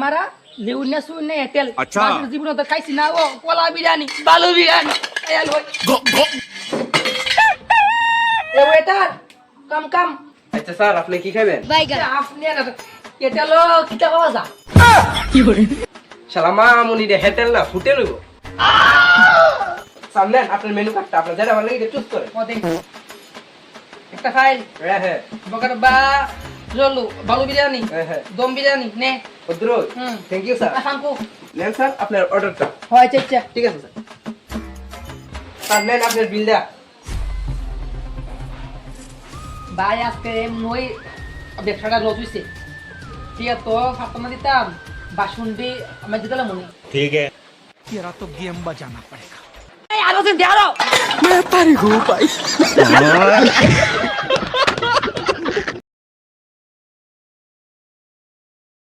মারা লেউনা সুনা এটেল আচ্ছা। বাকির জীবনে তো খাইছি না ও কলা বিরিয়ানি বালু বিরিয়ানি আয়াল হই এ ওয়েটার কাম কাম আচ্ছা স্যার আপনি কি খাবেন? আপনি এটা লো কিটা পাওয়া যা সালামা মুনি রে হেটেল না ফুটে লইব সামনে আপনার মেনু কার্ডটা আপনার যেটা ভালো লাগে চুজ করে মতে একটা ফাইল হ্যাঁ হ্যাঁ বকার বা জলু বালু বিরিয়ানি হ্যাঁ হ্যাঁ দম বিরিয়ানি নে ভদ্র হুম থ্যাংক ইউ স্যার খানকো নেন স্যার আপনার অর্ডারটা হয় চেচ্চা ঠিক আছে স্যার স্যার নেন আপনার বিলটা ভাই আজকে মই ব্যবসাটা লস হইছে ঠিক আছে তো ফাতনা দিতাম বাসুন্ডি আমি দিতাম মনে ठीक है तेरा तो गेम बजाना पड़ेगा এই আরো দিন দেখারো मैं पारी गो भाई